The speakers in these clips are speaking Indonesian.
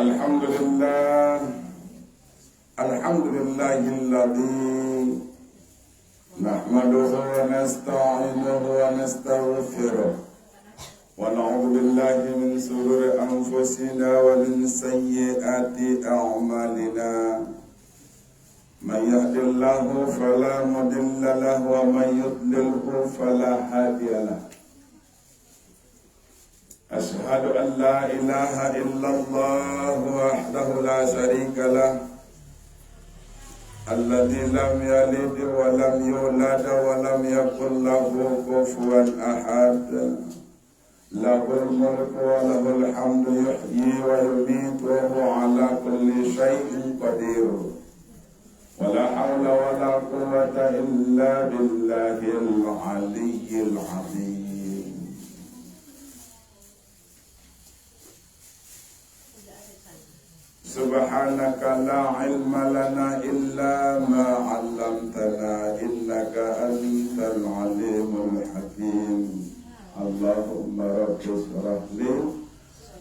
Alhamdulillah, alhamdulillahilladzi nahmaduhu wa nasta'inuhu wa nastaghfiruh wa na'udzu billahi min shururi anfusina wa min sayyiati a'malina. Man yahdihillahu fala mudilla lahu wa man yudlilhu fala hadiya lahu. Ashhadu an la ilaha illallah wahdahu la syarika lah, alladzi lam yalid wa lam yulad wa lam yakul lahu kufuwan ahad. Lahul mulku wa lahul hamdu yuhyi wa yumiitu wa huwa ala kulli syai'in qadir. Wa la hawla wa la quwwata illa billahil aliyyil azim. Subhanaka la ilma lana illa ma 'allamtana innaka antal alimul hakim. Allahumma rabbi shrah li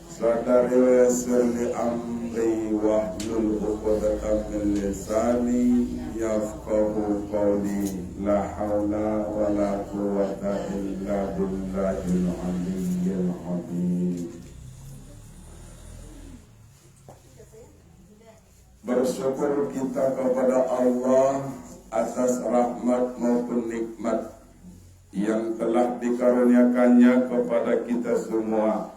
sadri wa yassir li amri wahlul 'uqdatam min lisani yafqahu qawli. La haula wa la quwwata illa billahil aliyyil azim. Bersyukur kita kepada Allah atas rahmat maupun nikmat yang telah dikaruniakannya kepada kita semua.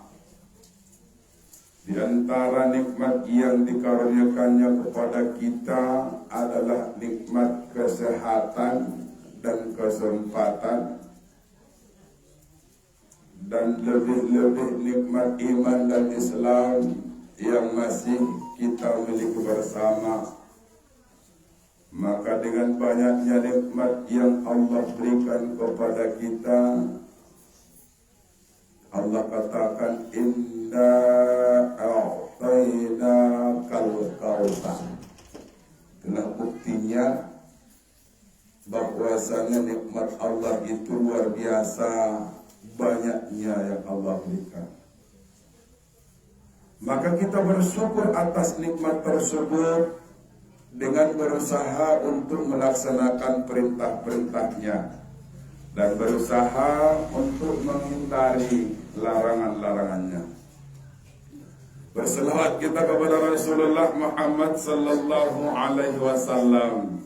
Di antara nikmat yang dikaruniakannya kepada kita adalah nikmat kesehatan dan kesempatan, dan lebih-lebih nikmat iman dan Islam yang masih kita miliki bersama. Maka dengan banyaknya nikmat yang Allah berikan kepada kita, Allah katakan inna a'tainakal kautsar. Itulah buktinya bahwasanya nikmat Allah itu luar biasa banyaknya yang Allah berikan. Maka kita bersyukur atas nikmat tersebut dengan berusaha untuk melaksanakan perintah-perintahnya dan berusaha untuk menghindari larangan-larangannya. Berselawat kita kepada Rasulullah Muhammad sallallahu alaihi wasallam.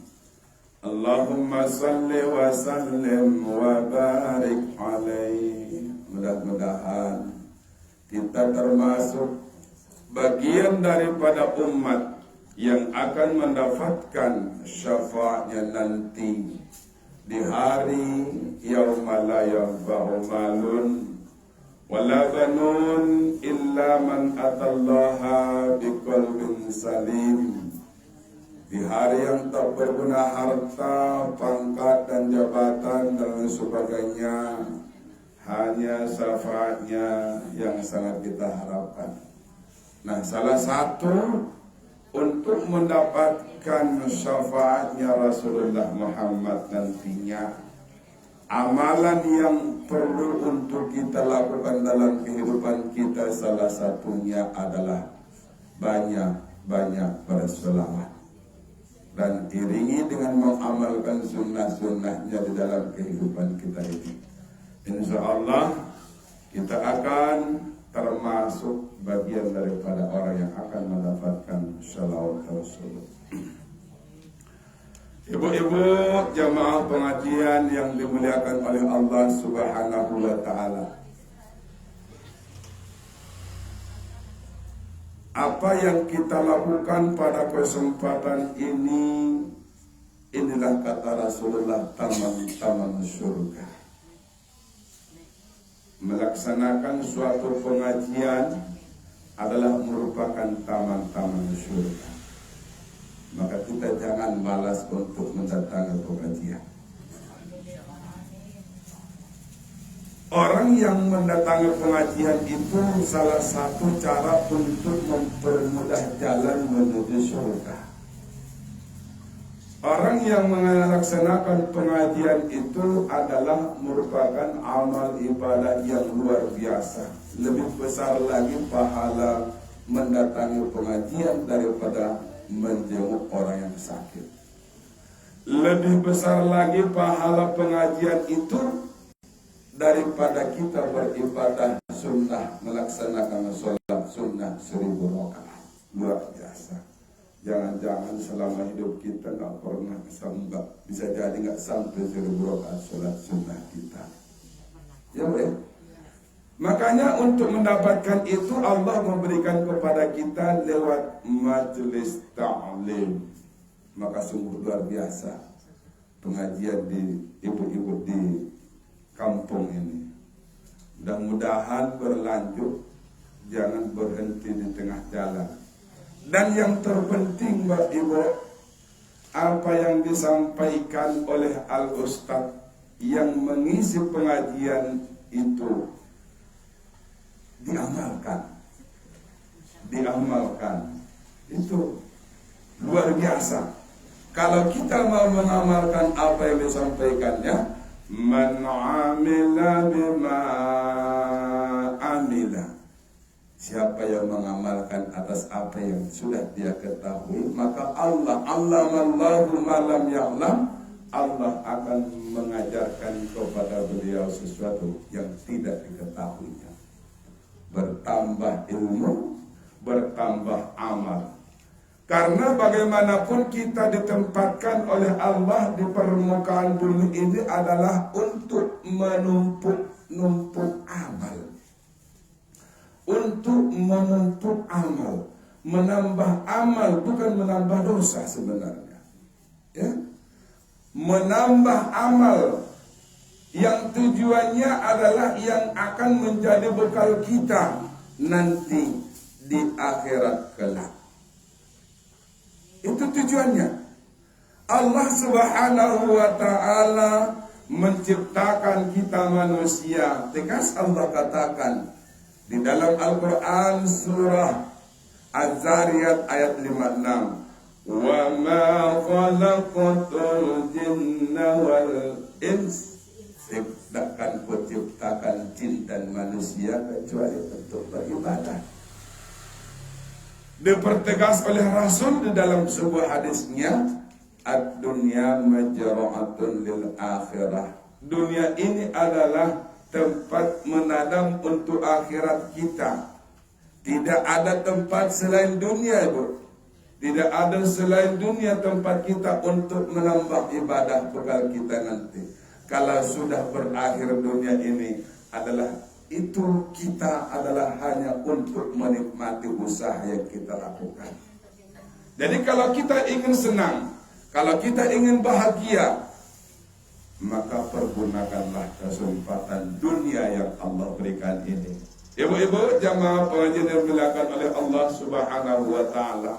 Allahumma salli wa sallim wa barik alaihi. Mudah-mudahan kita termasuk bagian daripada umat yang akan mendapatkan syafaatnya nanti di hari yauma la yanfa'u malun wala banun illa man atallaha biqalbin salim. Di hari yang tak berguna harta, pangkat dan jabatan dan sebagainya, hanya syafaatnya yang sangat kita harapkan. Nah, salah satu untuk mendapatkan syafaatnya Rasulullah Muhammad nantinya, amalan yang perlu untuk kita lakukan dalam kehidupan kita, salah satunya adalah banyak-banyak berselawat dan iringi dengan mengamalkan sunnah-sunnahnya di dalam kehidupan kita ini. Insya Allah kita akan termasuk bagian daripada orang yang akan mendapatkan shalawat tersebut. Ibu-ibu jamaah pengajian yang dimuliakan oleh Allah Subhanahu wa ta'ala, apa yang kita lakukan pada kesempatan ini, inilah kata Rasulullah, taman-taman surga. Melaksanakan suatu pengajian adalah merupakan taman-taman surga. Maka kita jangan malas untuk mendatangi pengajian. Orang yang mendatangi pengajian itu salah satu cara untuk mempermudah jalan menuju surga. Orang yang melaksanakan pengajian itu adalah merupakan amal ibadah yang luar biasa. Lebih besar lagi pahala mendatangi pengajian daripada menjenguk orang yang sakit. Lebih besar lagi pahala pengajian itu daripada kita beribadah sunnah, melaksanakan sholat sunnah 1000 rakaat. Luar biasa. Jangan-jangan selama hidup kita nggak pernah bisa jadi nggak sampai 1000 rakaat sholat sunnah kita. Ya boleh. Makanya untuk mendapatkan itu Allah memberikan kepada kita lewat majelis ta'lim. Maka sungguh luar biasa pengajian di ibu-ibu di kampung ini. Mudah-mudahan berlanjut, jangan berhenti di tengah jalan. Dan yang terpenting Mbak Ibu, apa yang disampaikan oleh Al-Ustadz yang mengisi pengajian itu diamalkan. Itu luar biasa. Kalau kita mau mengamalkan apa yang disampaikannya, man amila bima amila, siapa yang mengamalkan atas apa yang sudah dia ketahui, maka Allamallahu ma lam ya'lam, Allah akan mengajarkan kepada beliau sesuatu yang tidak diketahuinya. Bertambah ilmu, bertambah amal. Karena bagaimanapun kita ditempatkan oleh Allah di permukaan bumi ini adalah untuk menumpuk amal. Untuk menumpuk amal. Menambah amal bukan menambah dosa sebenarnya. Ya? Menambah amal yang tujuannya adalah yang akan menjadi bekal kita nanti di akhirat kelak. Itu tujuannya. Allah Subhanahu wa ta'ala menciptakan kita manusia. Tegas Allah katakan di dalam Al-Quran surah Az-Zariyat ayat 56. Wa ma khalaqatul jinna wal ins. Tidakkan kuciptakan jin dan manusia kecuali untuk beribadah. Dipertegas oleh Rasul di dalam sebuah hadisnya, ad-dunya majra'atun lil akhirah. Dunia ini adalah tempat menadam untuk akhirat kita. Tidak ada tempat selain dunia, Ibu. Tidak ada selain dunia tempat kita untuk menambah ibadah bekal kita nanti. Kalau sudah berakhir dunia ini adalah itu kita adalah hanya untuk menikmati usaha yang kita lakukan. Jadi kalau kita ingin senang, kalau kita ingin bahagia, maka pergunakanlah kesempatan dunia yang Allah berikan ini. Ibu-ibu jamaah pengajian yang dimuliakan oleh Allah Subhanahu wa ta'ala.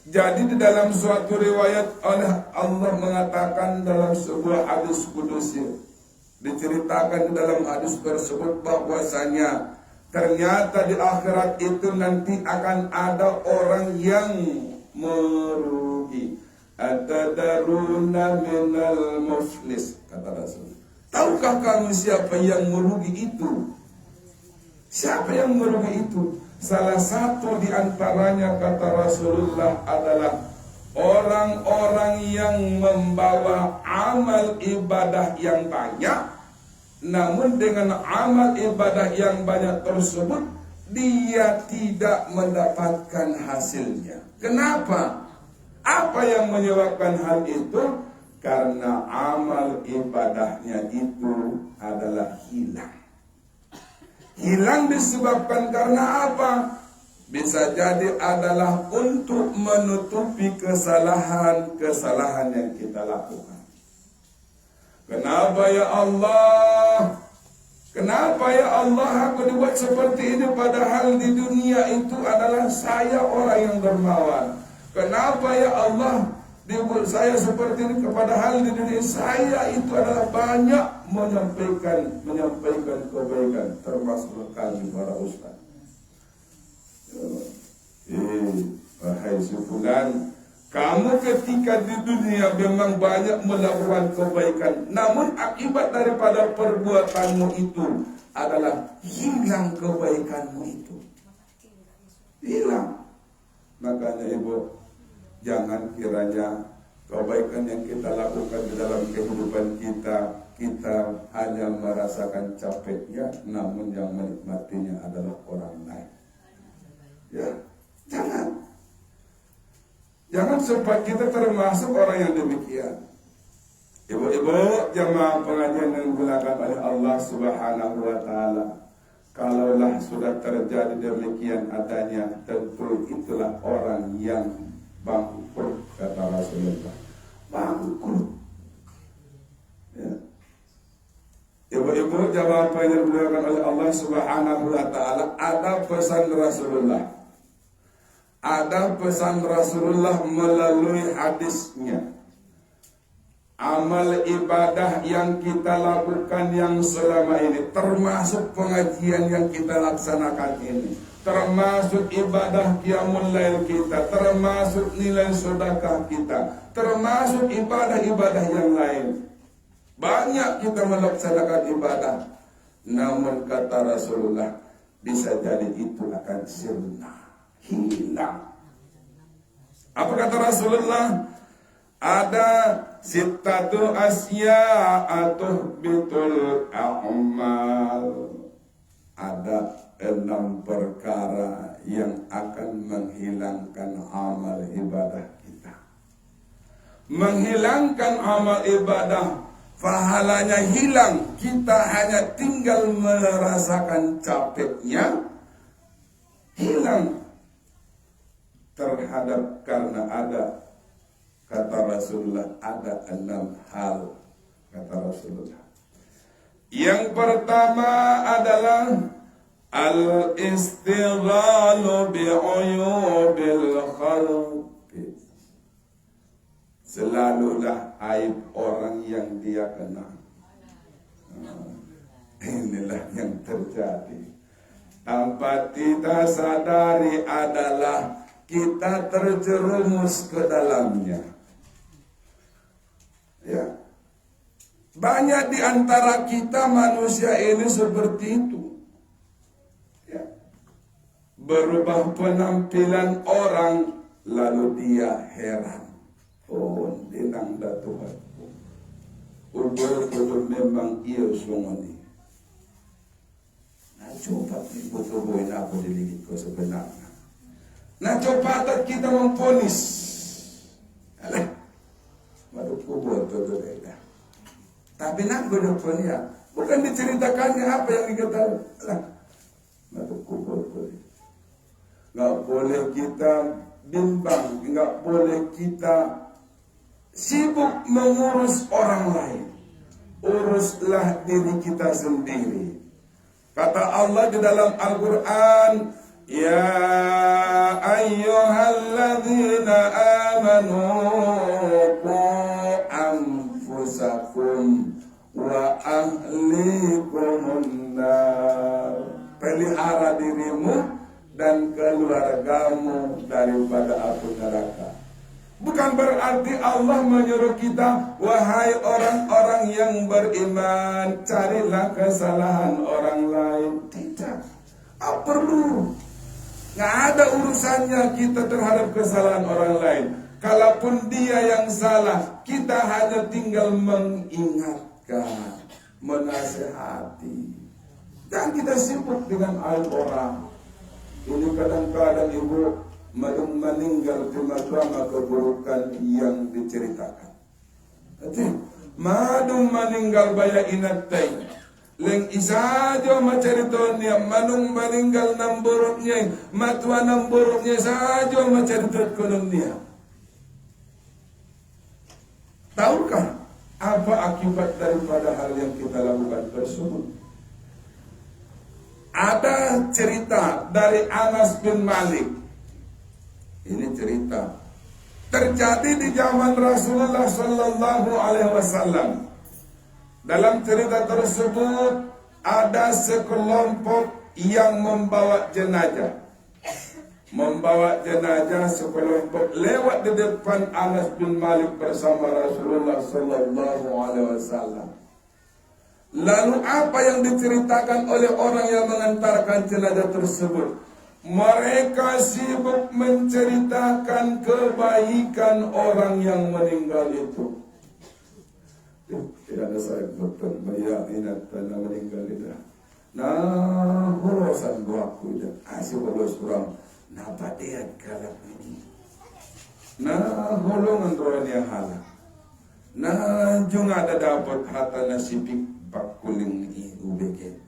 Jadi di dalam suatu riwayat oleh Allah mengatakan dalam sebuah hadis kudusi, diceritakan di dalam hadis tersebut bahwasanya ternyata di akhirat itu nanti akan ada orang yang merugi. Atadaruna minal muflis, kata Rasul. Tahukah kamu siapa yang merugi itu? Siapa yang merugi itu? Salah satu di antaranya, kata Rasulullah, adalah orang-orang yang membawa amal ibadah yang banyak, namun dengan amal ibadah yang banyak tersebut dia tidak mendapatkan hasilnya. Kenapa? Apa yang menyebabkan hal itu? Karena amal ibadahnya itu adalah hilang. Hilang disebabkan karena apa? Bisa jadi adalah untuk menutupi kesalahan-kesalahan yang kita lakukan. Kenapa ya Allah? Kenapa ya Allah aku dibuat seperti ini padahal di dunia itu adalah saya orang yang dermawan? Kenapa ya Allah dibuat saya seperti ini padahal di dunia saya itu adalah banyak menyampaikan kebaikan, termasuk kami para ustaz. Wahai sepulan, kamu ketika di dunia memang banyak melakukan kebaikan, namun akibat daripada perbuatanmu itu adalah hilang kebaikanmu itu. hilang. Makanya ibu, jangan kiranya kebaikan yang kita lakukan di dalam kehidupan kita hanya merasakan capeknya, namun yang menikmatinya adalah orang lain. Ya, jangan sampai kita termasuk orang yang demikian. Ibu-ibu jamaah pengajian yang dimuliakan oleh Allah Subhanahu wa Ta'ala, kalaulah sudah terjadi demikian adanya, tentu itulah orang yang bangkrut, kata Rasulullah. Bangkrut. Ya. Ibu-ibu jamaah pengajian yang dimuliakan oleh Allah Subhanahu wa Ta'ala, ada pesan Rasulullah. Ada pesan Rasulullah melalui hadisnya. Amal ibadah yang kita lakukan yang selama ini, termasuk pengajian yang kita laksanakan ini, termasuk ibadah qiyamul lail kita, termasuk nilai sedekah kita, termasuk ibadah-ibadah yang lain. Banyak kita melaksanakan ibadah, namun kata Rasulullah, bisa jadi itu akan sirna, hilang. Apa kata Rasulullah? Ada sittatu asya'atuh bitul a'mal. Ada 6 perkara yang akan menghilangkan amal ibadah kita. Menghilangkan amal ibadah, pahalanya hilang, kita hanya tinggal merasakan capeknya, hilang terhadap karena ada. Kata Rasulullah, ada 6 hal, kata Rasulullah. Yang pertama adalah al-istighalu bi'uyubil khalqi. Selalulah aib orang yang dia kenal. Inilah yang terjadi. Tanpa kita sadari adalah kita terjerumus ke dalamnya. Ya. Banyak di antara kita manusia ini seperti itu. Ya. Berubah penampilan orang, lalu dia heran. Oh, dinang dah Tuhan. Ubur memang iya sungguh. Nah, coba betul-betul aku diligit kau sebenarnya. Nah, coba kita memponis. Alah. Maduk kubur tu beda. Tapi nak godok ya, bukan diceritakannya apa yang diketahui. Lah, maduk kubur tu. Enggak boleh kita bimbang, enggak boleh kita sibuk mengurus orang lain. Uruslah diri kita sendiri. Kata Allah di dalam Al-Quran, ya ayyuhalladzina amanu anfusakum wa ahlikum nar. Pelihara dirimu dan keluargamu daripada api neraka. Bukan berarti Allah menyuruh kita, wahai orang-orang yang beriman, carilah kesalahan orang lain. Tidak. Apa perlu? Nggak ada urusannya kita terhadap kesalahan orang lain. Kalaupun dia yang salah, kita hanya tinggal mengingatkan, menasihati. Jangan kita sibuk dengan aib orang. Ini kadang-kadang ibu meninggal cuma keburukan yang diceritakan. Jadi, madung meninggal baya inatai. Leng isajo maceritonya manung meninggal namboroknya, matua namboroknya sajo maceritot kolomnya. Tahukah apa akibat daripada hal yang kita lakukan tersebut? Ada cerita dari Anas bin Malik. Ini cerita terjadi di zaman Rasulullah Sallallahu Alaihi Wasallam. Dalam cerita tersebut ada sekelompok yang membawa jenazah. Membawa jenazah sekelompok lewat di depan Anas bin Malik bersama Rasulullah Sallallahu Alaihi Wasallam. Lalu apa yang diceritakan oleh orang yang mengantarkan jenazah tersebut? Mereka sibuk menceritakan kebaikan orang yang meninggal itu. Tidak ada saya betul melihat ingat tanda meninggal itu. Nah, urusan doaku itu asyik bolos kurang. Napa dia galak ini? Nah, golongan rohani halak. Nah, jung ada dapat harta nasibik bakuling ubeke.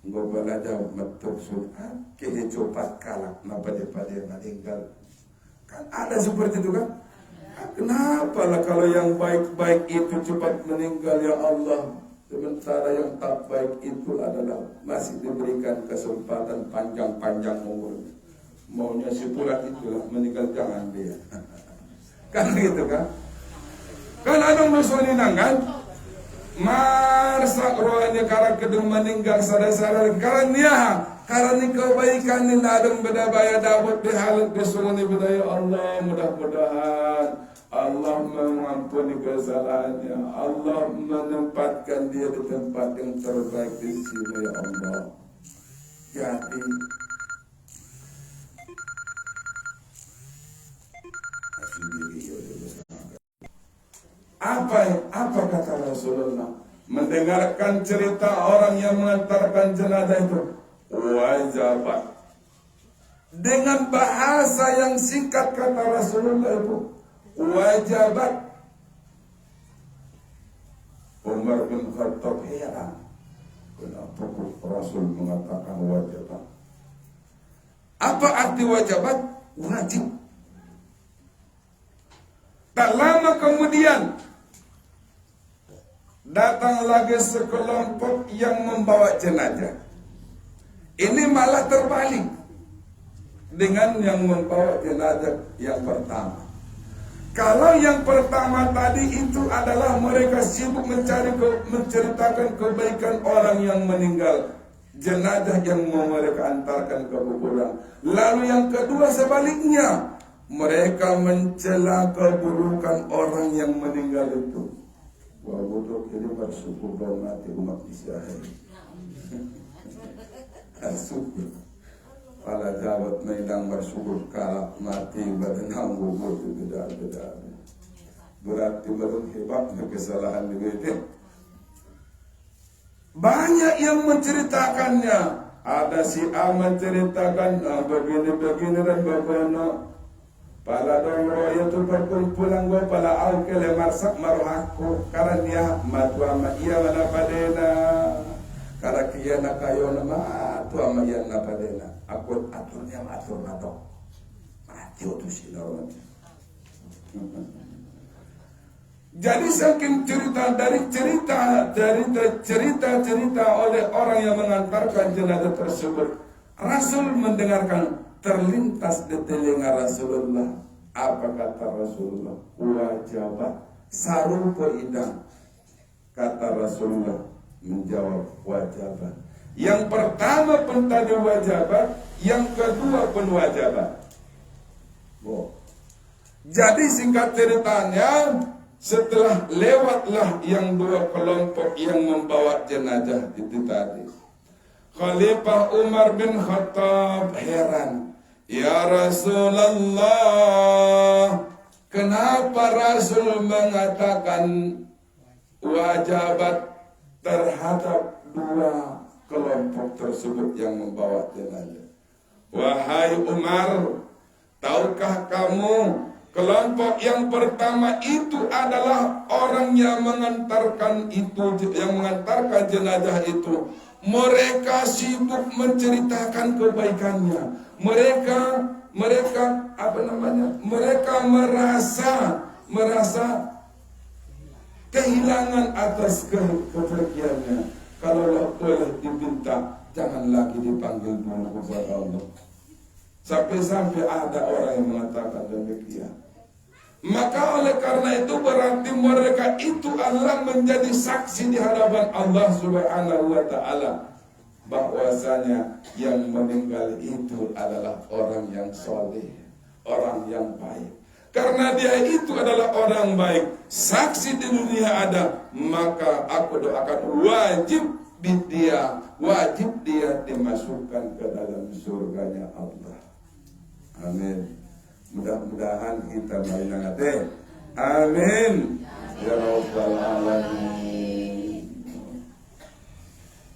Nggo bala jawab matuk surat ke copat kalak napa dia pada meninggal. Kan ada seperti itu kan? Kenapa lah kalau yang baik-baik itu cepat meninggal ya Allah, sementara yang tak baik itu adalah masih diberikan kesempatan panjang-panjang umur. Maunya si pulat itulah meninggal jangan dia. Kan gitu kan? Kan anong musuhin nangan? Marsak rohnya karena kedung meninggal sadar-sadar karena kebaikan ni nadang bedabaya dapat dihalat kesulani bedaya Allah mudah-mudahan Allah mengampuni kesalahannya, Allah menempatkan dia di tempat yang terbaik di sini ya Allah. Jadi apa kata Rasulullah mendengarkan cerita orang yang mengantarkan jenazah itu? Wajabat. Dengan bahasa yang singkat kata Rasulullah itu wajabat. Umar bin Khattab heran, kenapa Rasul mengatakan wajabat? Apa arti wajabat? Wajib. Tak lama kemudian datang lagi sekelompok yang membawa jenazah. Ini malah terbalik dengan yang membawa jenazah yang pertama. Kalau yang pertama tadi itu adalah mereka sibuk menceritakan kebaikan orang yang meninggal, jenazah yang mau mereka antarkan ke kuburan. Lalu yang kedua sebaliknya, mereka mencela keburukan orang yang meninggal itu. Wah, bodoh ini bersyukur kau mati umat Israel. Bersyukur. Pada jawab medang bersyukur kalau mati badanang gugur itu beda-beda. Berarti belum hebatnya kesalahan di bete. Banyak yang menceritakannya. Ada si A menceritakan begini-begini dan bagaimana. Pala dong roya tu berkumpulan gua pala au kele marsak maruhaku karena dia matu ama iya mana padena. Karena kia nak kayo nama tu ama iya na padena. Aku aturnya atur nato. Mati itu sih lawan. Jadi saking cerita oleh orang yang mengantarkan jenazah tersebut, Rasul mendengarkan. Terlintas di telinga Rasulullah. Apa kata Rasulullah? Wajabat sarupa idang. Kata Rasulullah menjawab wajabat. Yang pertama pun tadi wajabat, yang kedua pun wajabat. Oh. Jadi singkat ceritanya, setelah lewatlah yang dua kelompok yang membawa jenazah itu tadi, Khalifah Umar bin Khattab heran. Ya Rasulullah, kenapa Rasul mengatakan wajabat terhadap dua kelompok tersebut yang membawa jenazah? Wahai Umar, tahukah kamu kelompok yang pertama itu adalah orang yang mengantarkan jenazah itu. Mereka sibuk menceritakan kebaikannya. Mereka merasa kehilangan atas kepergiannya. Kalau boleh diminta, jangan lagi dipanggil dulu kepada Allah. Sampai-sampai ada orang yang mengatakan demikian. Maka oleh karena itu berarti mereka itu adalah menjadi saksi di hadapan Allah Subhanahu wa Ta'ala, bahwasanya yang meninggal itu adalah orang yang soleh, orang yang baik. Karena dia itu adalah orang baik, saksi di dunia ada, maka aku doakan wajib dia, wajib dia dimasukkan ke dalam surganya Allah. Amin. Mudah-mudahan kita menangate. Amin. Ya Rabbal Alamin.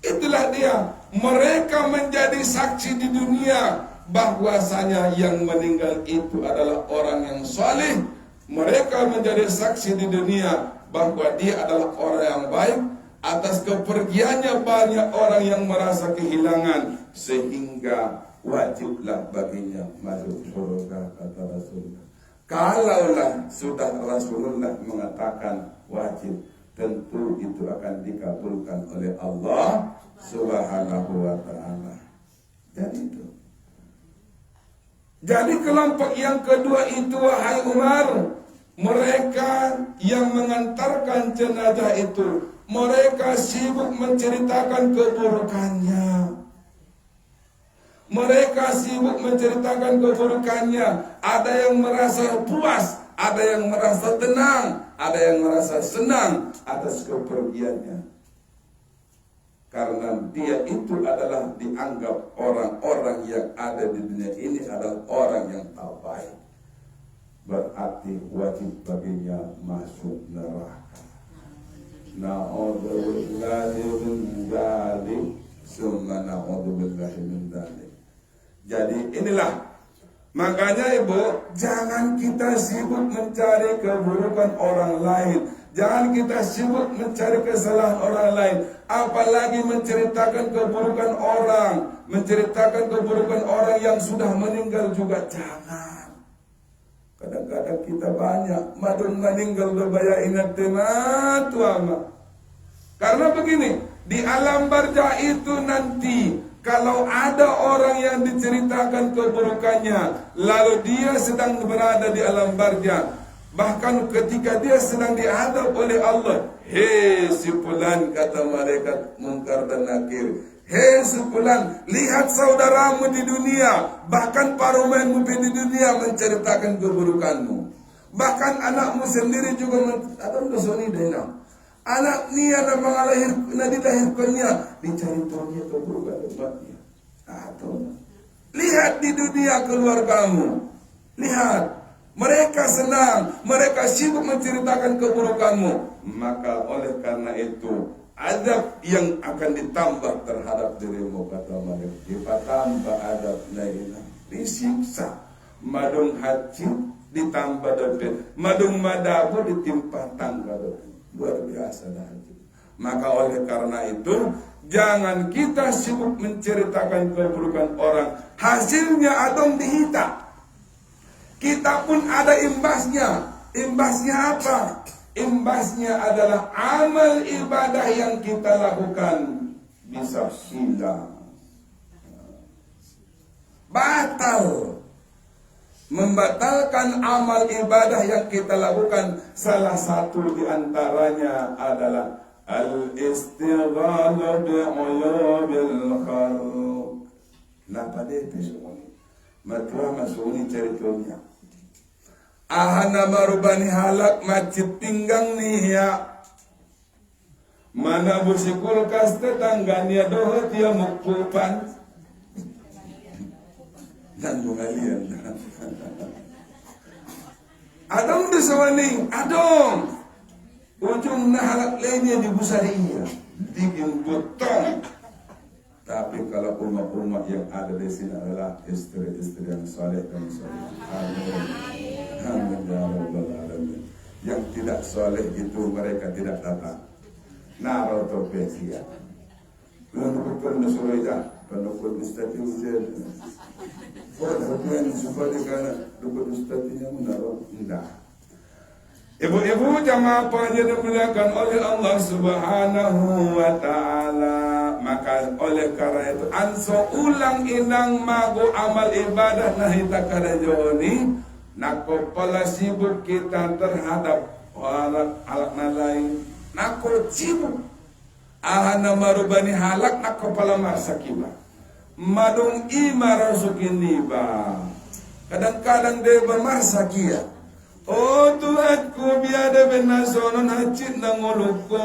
Itulah dia. Mereka menjadi saksi di dunia bahwasanya yang meninggal itu adalah orang yang saleh. Mereka menjadi saksi di dunia bahwa dia adalah orang yang baik. Atas kepergiannya banyak orang yang merasa kehilangan, sehingga wajiblah baginya masuk surga, kata Rasulullah. Kalaulah sudah Rasulullah mengatakan wajib, tentu itu akan dikabulkan oleh Allah Subhanahu wa ta'ala. Jadi kelompok yang kedua itu, wahai Umar, mereka yang mengantarkan jenazah itu, mereka sibuk menceritakan keburukannya. Mereka sibuk menceritakan keburukannya. Ada yang merasa puas, ada yang merasa tenang, ada yang merasa senang atas kepergiannya. Karena dia itu adalah dianggap orang-orang yang ada di dunia ini adalah orang yang tak baik. Berarti wajib baginya masuk neraka. Na'udzubillahi min dzalik, summa na'udzubillahi min dzalik. Jadi inilah, makanya ibu, jangan kita sibuk mencari keburukan orang lain. Jangan kita sibuk mencari kesalahan orang lain. Apalagi menceritakan keburukan orang. Menceritakan keburukan orang yang sudah meninggal juga jangan. Kadang-kadang kita banyak madun meninggal dobaya ingat temat tuama. Karena begini, di alam barzah itu nanti kalau ada orang yang diceritakan keburukannya, lalu dia sedang berada di alam barzah, bahkan ketika dia sedang diadab oleh Allah, hei si fulan, kata malaikat Munkar dan Nakir, hei si fulan, lihat saudaramu di dunia, bahkan parumenmu di dunia menceritakan keburukanmu, bahkan anakmu sendiri juga atau dosoni denam. Anak niya na mga dilahirkannya diceritakannya keburukan umatnya. Atau lihat di dunia keluargamu, lihat mereka senang, mereka sibuk menceritakan keburukanmu. Maka oleh karena itu azab yang akan ditambah terhadap dirimu, kata mereka. Ditambah azab lain, disiksa. Madung haji ditambah dosa, madung madabu ditimpa tangga dosa. Luar biasa dah. Maka oleh karena itu jangan kita sibuk menceritakan keburukan orang. Hasilnya adong dihita. Kita pun ada imbasnya. Imbasnya apa? Imbasnya adalah amal ibadah yang kita lakukan bisa hilang, batal. Membatalkan amal ibadah yang kita lakukan, salah satu di antaranya adalah al-istighalu bi'uyubil khalq. Napa dia semua ini? Matua masuni ceritanya. Ahana marubani halak macet pinggang nih ya. Mana busikul kas tetangganya dohot ya mukupan. Dan bungalian. Adong di sawaning, adong. Ujung nahalak lainnya di busarinya, bikin butong. Tapi kalau umat-umat yang ada di sini adalah istri-istri yang saleh dan saleh. Amin. Amin ya Rabbal Alamin. Yang tidak saleh itu mereka tidak datang. Narotopesia. Penukul Nusroida, penukul istiqomah. Orang supaya karena dukun ustadznya menaruh indah. Ibu-ibu jamaah yang dimuliakan oleh Allah Subhanahu wa ta'ala. Maka oleh karena itu anso ulang inang mago amal ibadah nahita karajoni. Nako pala sibuk kita terhadap halak lain. Nako sibuk ahana marubani halak nako pala marsakibah. Madung ima rasukin niba. Kadang-kadang dia bermasakia. Oh Tuhanku biada benasonon hacit nangolukon.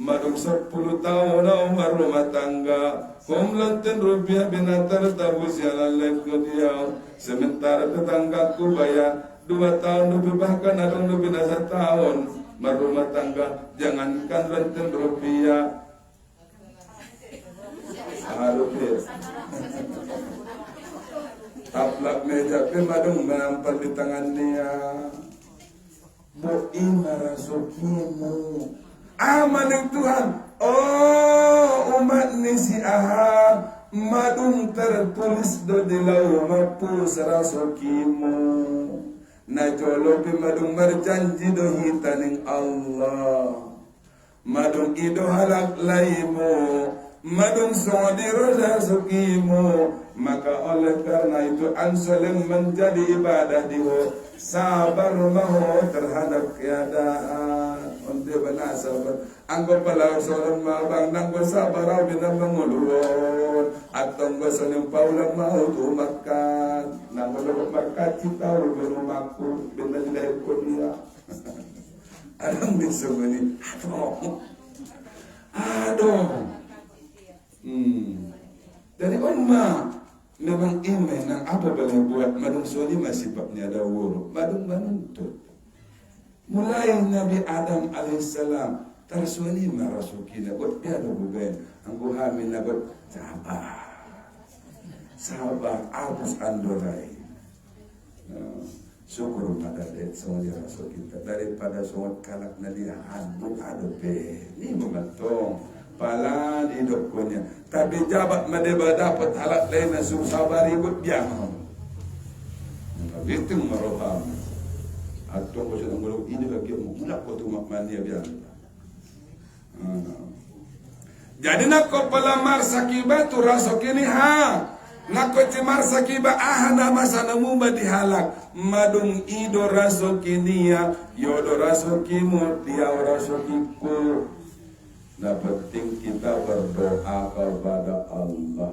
madung 10 tahun na umar rumah tangga, kumlantin rupiah binatar tabus jalan ke dia. Sementara tetanggaku bayar 2 tahun lebih, bahkan ada lebih dari 1 tahun merumah tangga. Jangankan lantin rupiah, rupiah. Taplak meja ke madung menampal di tangan dia. Boi marasukimu amaning Tuhan. Oh umat ni si Ahab, madung tertulis do di lau mapus rasukimu. Najolo pi madung berjanji do hitaning Allah. Madung ido halak laimu, madung sodiro rasukimu. Maka oleh karena itu ansaling menjadi ibadah diho, sabar maho terhadap keadaan. Untuk benar sabar, anggap pala seorang mabang nang bersabar bina mengulur atau berselim paulang mau tu makan nang belum makan kita belum maku bina tidak ikut dia. Adam bisa ini, aduh, dari umma. Memang iman nang apa boleh buat madung soli masih babnya ada wuru madung menuntut. Mulai Nabi Adam alaihissalam tersuli marasukina buat dia ada bukan anggu hamil buat sabar abus andorai. Syukur pada det semua dia rasul kita daripada semua kalak nadia adu be ni memantong palan hidup punya. Tapi jabat madeba dapat halak lain na sabar ikut dia mau. Itu meroham. Atau kalau ngulung ini bagi mulak ko tu makmania biar. Jadi nak ko pelamar sakiba tu rasok ini ha. Nak ko cimar sakiba ahana masa namumba dihalak. Madung ido rasok ini ya. Yodo rasokimu dia rasokiku. Nah penting kita berdoa kepada Allah.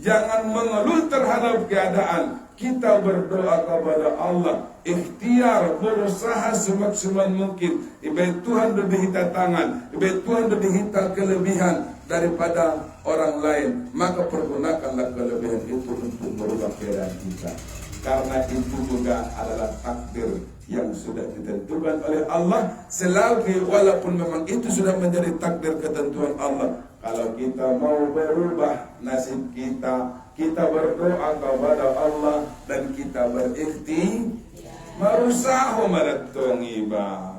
Jangan mengeluh terhadap keadaan. Kita berdoa kepada Allah. Ikhtiar berusaha semaksimal mungkin. Ibadah Tuhan lebih kita tangan. Ibadah Tuhan lebih kita kelebihan daripada orang lain. Maka pergunakanlah kelebihan itu untuk merubah keadaan kita. Karena itu juga adalah takdir yang sudah ditentukan oleh Allah. Selagi walaupun memang itu sudah menjadi takdir ketentuan Allah. Kalau kita mau berubah nasib kita, kita berdoa kepada Allah dan kita berikhtiar. Marusaho maratong iba,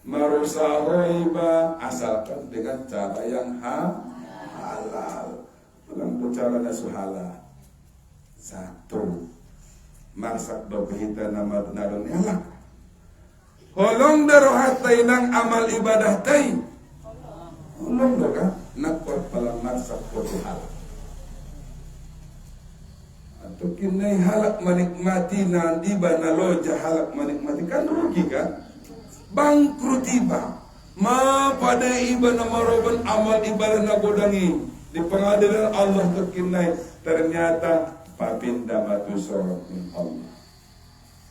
marusaho iba asalkan dengan cara yang halal. Bukan cara na suhala. Satu. Marsak do kita nama nadon elak. Holong daro hatay ng amal ibadah tay. Holong do ka nakot pala marsak ko halak. Atau kinay halak manikmati na di ba na loja halak manikmati kan rugi ka? Bangkrut iba. Pada iba na maroban amal ibadah na godangi di pengadilan Allah to kinay ternyata papinda matusorot min Allah.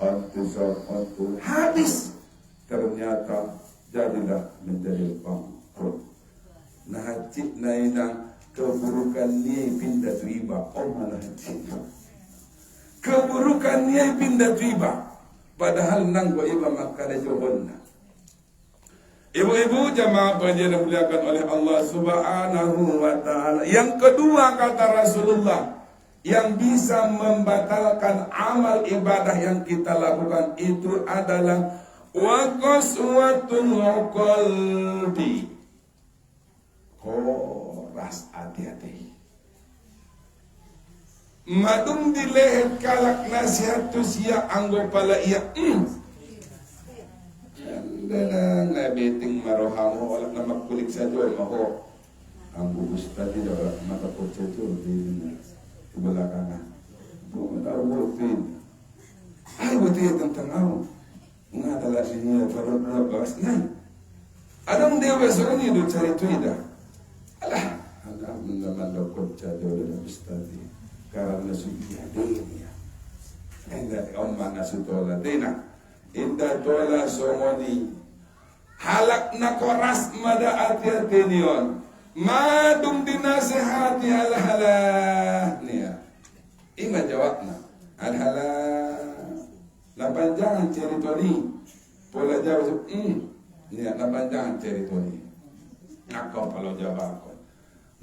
Antusorot habis. Ternyata jadilah menjadi bangkrut. Nah hati na inang keburukan niya pindah riba. Oh malah hati. Keburukan niya pindah riba. Padahal nang go iba makada johon na. Ibu-ibu jamaah pengajian yang dimuliakan oleh Allah Subhanahu wa ta'ala. Yang kedua kata Rasulullah, yang bisa membatalkan amal ibadah yang kita lakukan itu adalah wa qaswatul qalbi. Koras hati-hati. Madung dilehet kalak nasihat tu sia anggo pala iya. Dana nabiting marohamo wala na magkulik sa Diyos maho. Ang bubus tadi daw makapotsa ito di belakangan. Bukan butin. Ay butin tentang ako. Nga adalah niya para bawas na. Adam dewa sorong itu cari tuida. Alah, ada naman daw kotsa daw na bustadi. Karena sudah dia. Enggak omang asutola dina. Inda tola somoni halak na koras mada ati-atinion. Madung dinasehati al-halah niya. Ima jawab na al-halah. Napanjangan cerita ni. Pola jawab niya napanjangan cerita ni. Ako kalau jawab ako.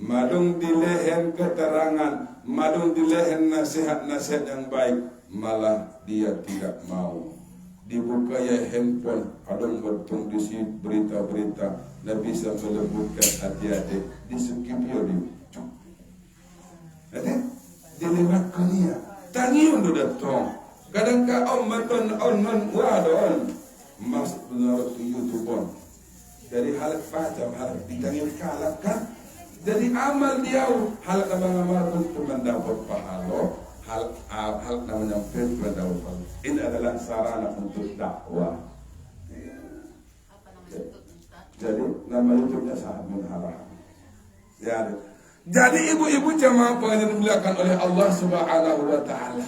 Madung dilehen keterangan, madung dilehen nasihat-nasihat yang baik, malah dia tidak mau. Dibuka ya handphone, adong bertung di berita-berita, dan bisa melembutkan hati-hati. Disukip yo di. Ada? Dilewatkan dia. Tangiun do datang. Kadang ka om maton on wadon. Mas benar tu YouTube. Dari hal macam hal ditangin kalak kan. Jadi amal dia hal amal untuk mendapat pahala. Hal namanya mendapat pahala. Ini adalah sarana untuk dakwah. Jadi nama YouTube-nya Sahabul Haram. Ya. Jadi ibu-ibu jamaah yang dimuliakan oleh Allah Subhanahu wa taala.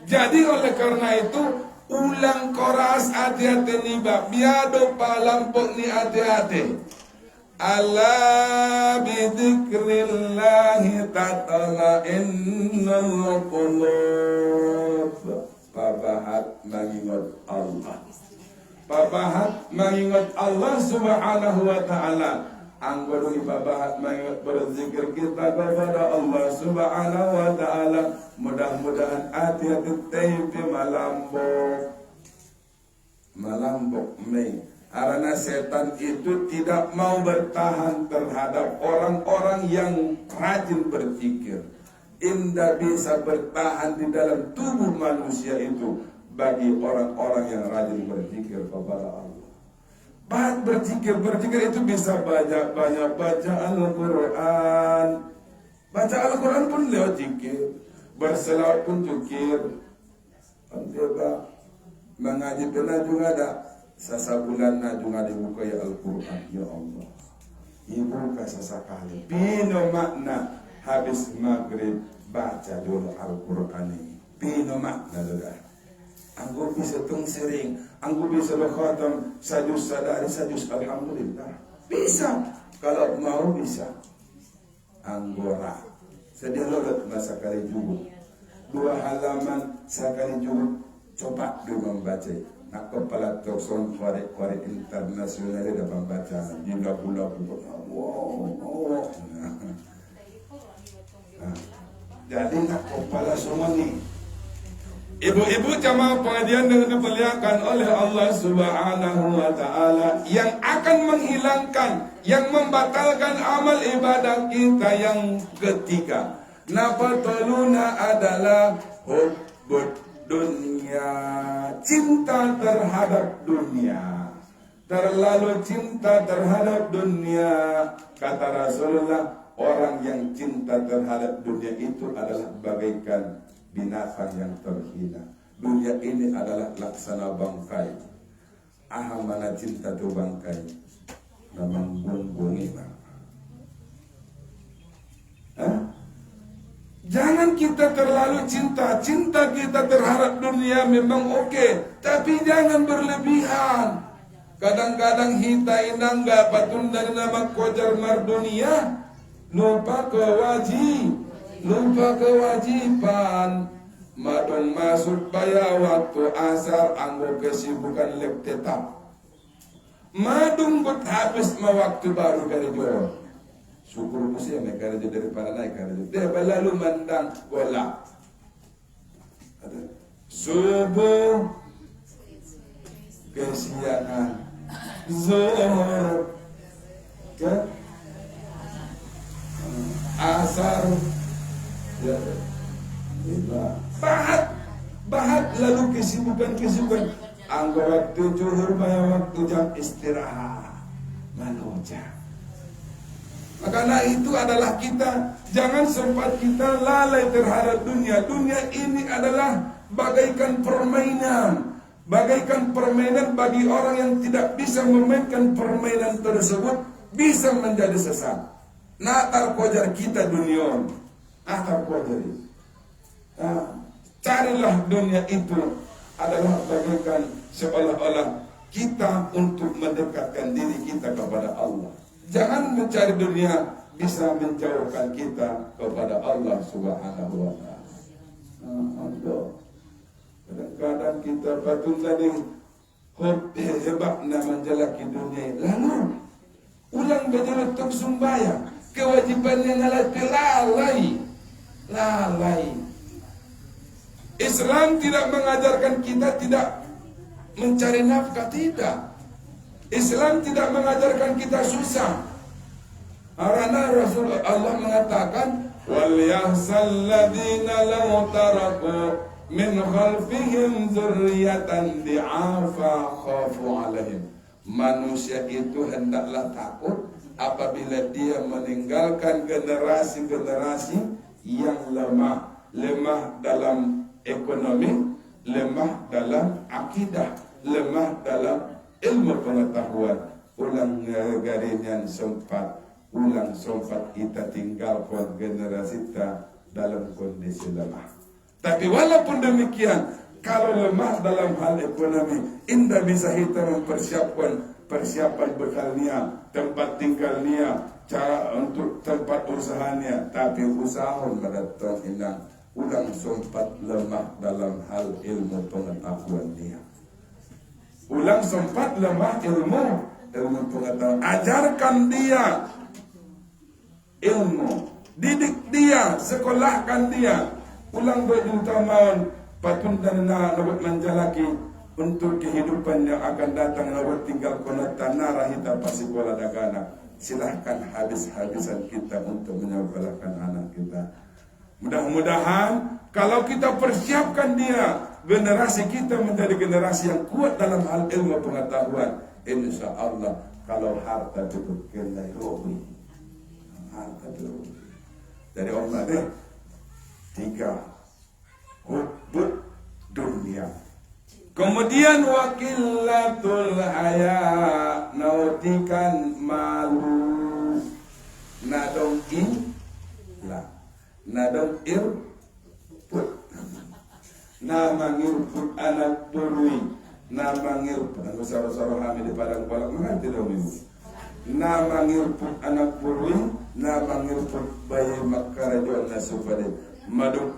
Jadi oleh karena itu ulang koras hati-hati ni bab biado palampok ni hati-hati. Ala bi dzikrillahi tatma'innul qulub. Pabahat mengingat Allah. Pabahat mengingat Allah Subhanahu wa taala. Anggoro ibabahat mengingat berzikir kita kepada Allah Subhanahu wa taala. Mudah-mudahan hati-hati tempe malambok mei. Karena setan itu tidak mau bertahan terhadap orang-orang yang rajin berzikir. Indah bisa bertahan di dalam tubuh manusia itu bagi orang-orang yang rajin berzikir kepada Allah. Bahan berzikir itu bisa banyak baca Al-Quran. Baca Al-Quran pun lewat zikir. Berselawat pun zikir. Juga mengaji pernah juga ada. Sasabulan na juga dibuka ya Al-Quran. Ya Allah. Ibuka sasakali. Pino makna. Habis maghrib baca dulu Al-Quran ini. Pino makna juga. Anggo bisa tung sering, anggo bisa berkhatam sajus sadari sajus alhamdulillah. Bisa. Kalau mau bisa. Anggora. Sedia logat masa kali jubuk. 2 halaman sekali jubuk. Coba dulu membaca. Nak kepala tokson korek internasional dia membaca. Jika pula wow. Jadi nak kepala semua ni. Ibu-ibu jamaah pengajian yang dimuliakan oleh Allah Subhanahu wa taala yang akan menghilangkan, yang membatalkan amal ibadah kita yang ketiga. Nabatuluna adalah hubbud dunia, cinta terhadap dunia. Terlalu cinta terhadap dunia. Kata Rasulullah, orang yang cinta terhadap dunia itu adalah bagaikan binatang yang terhina. Dunia ini adalah laksana bangkai. Mana cinta tu bangkai. Namang bungi. Jangan kita terlalu cinta. Cinta kita terhadap dunia memang oke, tapi jangan berlebihan. Kadang-kadang kita inangga patun dari nama kojar mar dunia. Lupa kewajiban. Madon masuk baya waktu asar anggo kesibukan lek tetap. Madung but habis ma waktu baru dari jor. Syukur musia mereka kerja daripada naik kerja. Dia berlalu mandang bola. Subuh kesiangan. Zuhur ke asar ya, bahat lalu kesibukan anggo waktu zuhur bayar waktu jam istirahat manoja. Karena itu adalah kita jangan sempat kita lalai terhadap dunia. Dunia ini adalah bagaikan permainan bagi orang yang tidak bisa memainkan permainan tersebut bisa menjadi sesat. Natar kojar kita dunia. Natar kojar. Carilah dunia itu adalah bagaikan seolah-olah kita untuk mendekatkan diri kita kepada Allah. Jangan mencari dunia bisa menjauhkan kita kepada Allah Subhanahu wa taala. Kadang-kadang kita patut tadi hebat nama menjalaki dunia. Lalu ulang berjalan untuk sembahyang, kewajiban yang lalai. Islam tidak mengajarkan kita tidak mencari nafkah, tidak. Islam tidak mengajarkan kita susah. Karena Rasul Allah mengatakan, wal yahsal ladzina law taraku min khalfihim dzurriyyatan di'afa khafu 'alaihim. Manusia itu hendaklah takut apabila dia meninggalkan generasi-generasi yang lemah dalam ekonomi, lemah dalam akidah, lemah dalam ilmu pengetahuan. Ulang garinyan sempat kita tinggalkan generasi kita dalam kondisi lemah. Tapi walaupun demikian, kalau lemah dalam hal ekonomi, indah bisa kita mempersiapkan persiapan bekalnya, tempat tinggalnya, cara untuk tempat usahanya. Tapi usaha mendatang hilang. Ulang sempat lemah dalam hal ilmu pengetahuan dia. Ulang sempat lemah ilmu pengetahuan. Ajarkan dia ilmu, didik dia, sekolahkan dia. Ulang berjutaan patun dan nak menjalaki untuk kehidupan yang akan datang. Nak tinggal kona tanah rahita pasikola dagana. Silahkan habis-habisan kita untuk menyekolahkan anak kita. Mudah-mudahan kalau kita persiapkan dia, generasi kita menjadi generasi yang kuat dalam hal ilmu pengetahuan. Insya Allah kalau harta itu kena rohi, harta itu. Dari Allah deh 3 hubud dunia. Kemudian wakilatul haya, nautikan malu, nadong ilah. Nadang irput, nama ngirput anak burui, nama ngirput anak saro-saro kami di padang balak mengerti dong ibu. Nama ngirput anak burui, nama ngirput bayi makarajuan nasufade madu.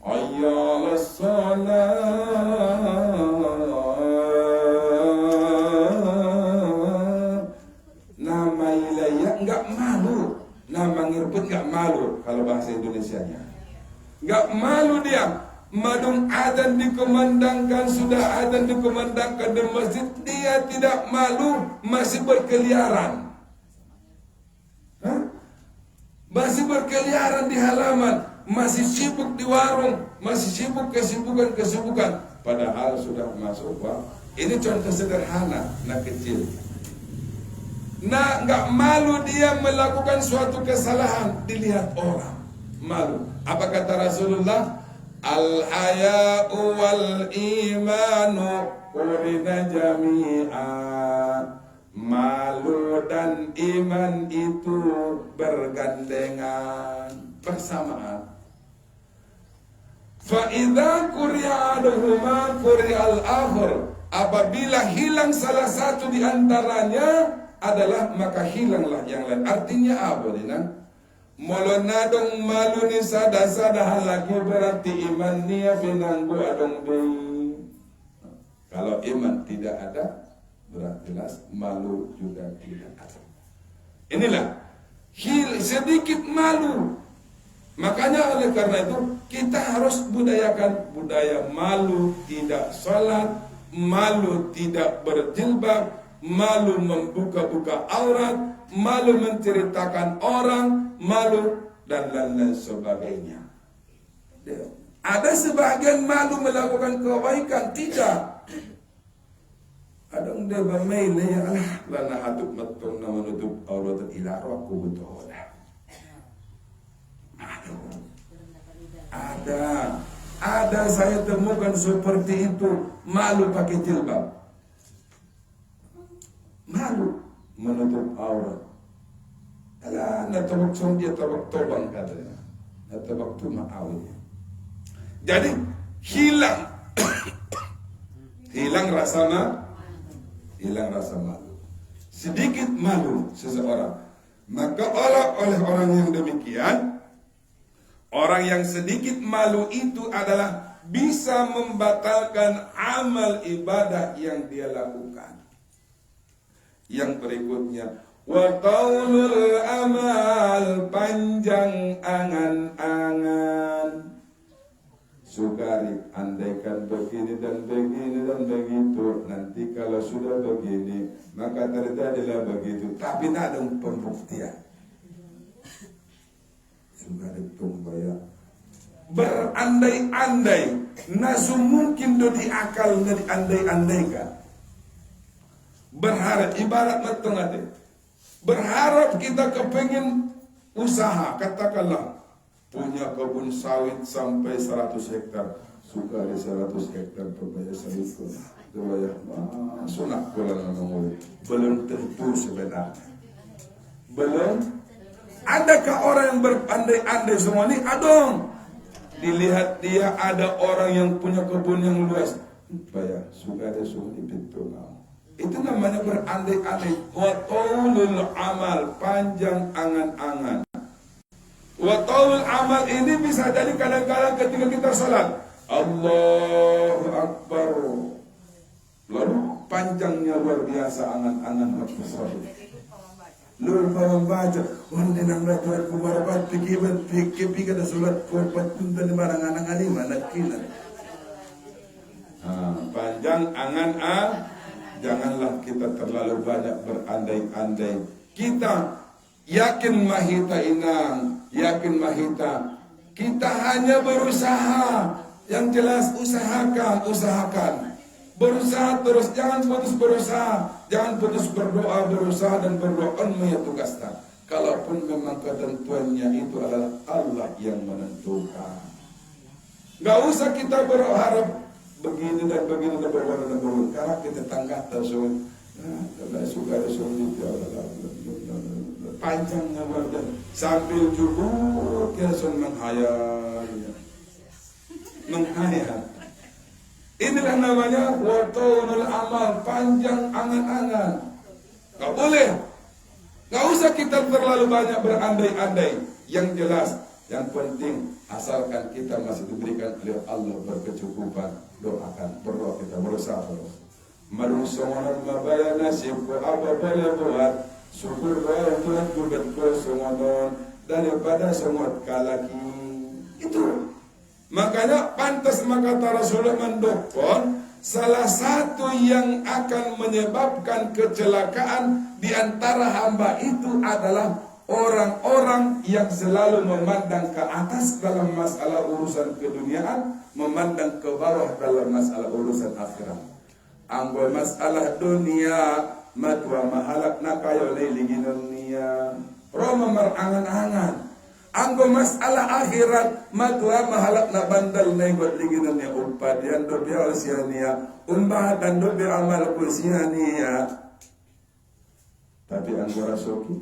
Ayyala salat, nama ilaya enggak malu. Nama ngirput nggak malu kalau bahasa Indonesianya. Nggak malu dia. Madung adzan dikumandangkan, sudah adzan dikumandangkan di masjid, dia tidak malu, masih berkeliaran. Masih berkeliaran di halaman, masih sibuk di warung, masih sibuk kesibukan. Padahal sudah masuk waktu. Ini contoh sederhana, anak kecil. Nah, nggak malu dia melakukan suatu kesalahan dilihat orang. Malu. Apa kata Rasulullah? Al-haya'u wal imanu qurina jami'an. Malu dan iman itu bergandengan, bersamaan. Fa idza quri'a ahaduhuma quri'al akhar. Apabila hilang salah satu di antaranya adalah maka hilanglah yang lain. Artinya apa Dina? Molonadong malu ni sada lagi berarti iman niya pinanggo adong dey. Kalau iman tidak ada, berarti malu juga tidak ada. Inilah sedikit malu. Makanya oleh karena itu kita harus budayakan budaya malu tidak sholat, malu tidak berjilbab, malu membuka-buka aurat, malu menceritakan orang, malu dan lain-lain sebagainya. Ada sebagian malu melakukan kebaikan, tidak. Ada yang dia bermain ya Allah, lana haduk matong na menutup aurat ila aku betul. Ada saya temukan seperti itu, malu pakai jilbab. Malu menutup aurat. Alah, natabak dia tabak tobang katanya. Natabak tu ma'awin. Jadi hilang rasa hilang rasa malu. Sedikit malu seseorang, maka oleh orang yang demikian, orang yang sedikit malu itu adalah bisa membatalkan amal ibadah yang dia lakukan. Yang berikutnya, wa taulul amal, panjang angan-angan. Sukari, andaikan begini dan begini dan begitu, nanti kalau sudah begini maka terjadilah begitu, tapi tak ada pembuktian. Sukari tumbaya berandai-andai, nasu mungkin do di akal na diandai-andaikan. Berharap, ibarat matengah, berharap kita kepengin usaha, katakanlah punya kebun sawit sampai 100 hektar, Sukari 100 hektar berbaya sawit itu ya sunak bulan ngomong, belum tentu sebenarnya. Belum. Adakah orang yang berandai-andai semua ini? Adong. Dilihat dia ada orang yang punya kebun yang luas, supaya Sukari sungguh pintu mau. Itu namanya berandai-andai. Wa taulul amal, panjang angan-angan. Wa taul amal ini bisa jadi kadang-kadang ketika kita salat, Allahu Akbar, lalu panjangnya luar biasa angan-angan besar. Lupa membaca, wanda nang ratuan kumarapat, pikir ada salat korban tunda di marang-anang alima, nakinan. Panjang angan-angan. Janganlah kita terlalu banyak berandai-andai. Kita yakin mahita inang, yakin mahita. Kita hanya berusaha. Yang jelas usahakan. Berusaha terus, jangan putus berusaha. Jangan putus berdoa, berusaha dan berdoa ya tugasnya. Kalaupun memang ketentuannya itu adalah Allah yang menentukan. Gak usah kita berharap begini dan berwarna karena kita tangga tersebut suka ada panjangnya badan sambil jubur kesan menghayal. Inilah namanya watonul amal, panjang angan-angan. Gak boleh, gak usah kita terlalu banyak berandai-andai. Yang jelas, yang penting asalkan kita masih diberikan oleh Allah berkecukupan. Doakan, berdoa kita berusaha terus. Marusongan mabaya nasib ko apa boleh buat syukur doa Tuhan gugat ko songonon daripada songot kalaki itu. Makanya pantas maka Rasulullah mendokon salah satu yang akan menyebabkan kecelakaan di antara hamba itu adalah orang-orang yang selalu memandang ke atas dalam masalah urusan keduniaan, memandang ke bawah dalam masalah urusan akhirat. Anggo masalah dunia matwa mahalak na kayo lilingin dunia. Roma marangan-angan. Anggo masalah akhirat matwa mahalak na bandal na igot linginan niya upad. Yan do biya siya umbah dan do biya amal ko siya niya. Tapi anggo rasoki.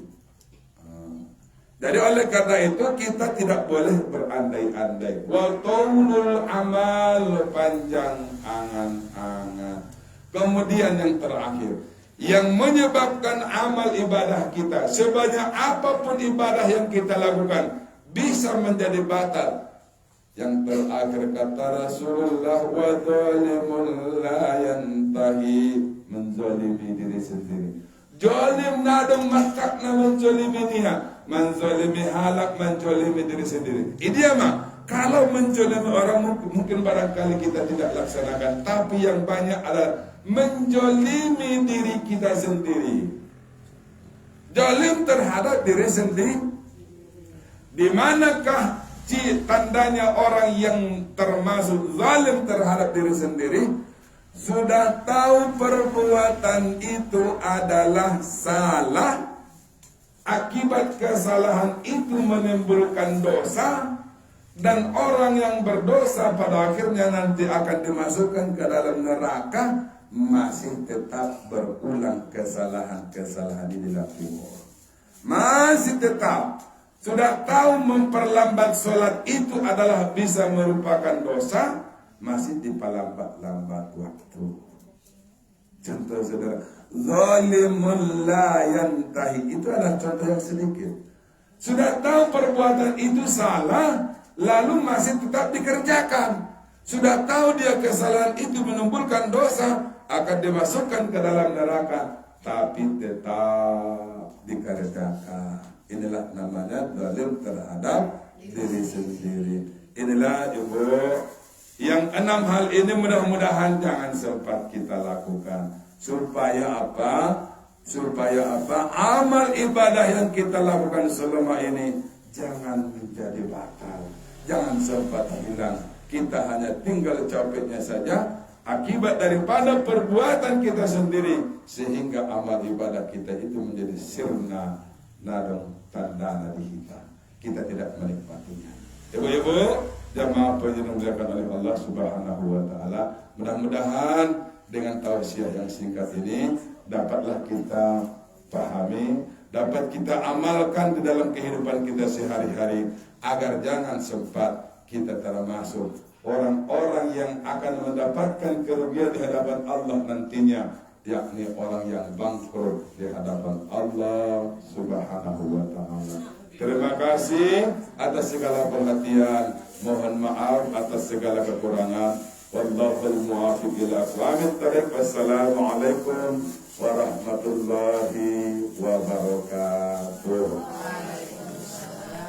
Jadi oleh karena itu kita tidak boleh berandai-andai. Wa taulul amal, panjang angan-angan. Kemudian yang terakhir, yang menyebabkan amal ibadah kita sebanyak apapun ibadah yang kita lakukan bisa menjadi batal. Yang terakhir kata Rasulullah, wa zalimul la yantahi, menzalimi diri sendiri. Zalim nadong makak na menzalimi dia. Menzalimi halak, menzalimi diri sendiri. Ini mah kalau menzalimi orang mungkin barangkali kita tidak laksanakan, tapi yang banyak adalah menzalimi diri kita sendiri. Zalim terhadap diri sendiri. Di manakah tandanya orang yang termasuk zalim terhadap diri sendiri? Sudah tahu perbuatan itu adalah salah, akibat kesalahan itu menimbulkan dosa, dan orang yang berdosa pada akhirnya nanti akan dimasukkan ke dalam neraka, masih tetap berulang kesalahan-kesalahan di dalam timur. Masih tetap sudah tahu memperlambat sholat itu adalah bisa merupakan dosa, masih diperlambat-lambat waktu. Contoh saudara, zalimun la yantahi. Itu adalah contoh yang sedikit. Sudah tahu perbuatan itu salah, lalu masih tetap dikerjakan. Sudah tahu dia kesalahan itu menimbulkan dosa, akan dimasukkan ke dalam neraka, tapi tetap dikerjakan. Inilah namanya zalim terhadap diri sendiri. Inilah ibu, yang 6 hal ini mudah-mudahan jangan sempat kita lakukan. Supaya apa? Supaya apa? Amal ibadah yang kita lakukan selama ini jangan menjadi batal, jangan sempat hilang. Kita hanya tinggal capeknya saja akibat daripada perbuatan kita sendiri, sehingga amal ibadah kita itu menjadi sirna narong tandana di kita tidak menikmatinya. Ibu-ibu jamaah yang dimuliakan oleh Allah Subhanahu wa taala, mudah-mudahan dengan tausiah yang singkat ini dapatlah kita pahami, dapat kita amalkan di dalam kehidupan kita sehari-hari, agar jangan sempat kita termasuk orang-orang yang akan mendapatkan kerugian di hadapan Allah nantinya, yakni orang yang bangkrut di hadapan Allah Subhanahu wa taala. Terima kasih atas segala perhatian. Mohon maaf atas segala kekurangan. Wallahul muwaffiq ila aqwamit thariq. Wassalamualaikum warahmatullahi wabarakatuh.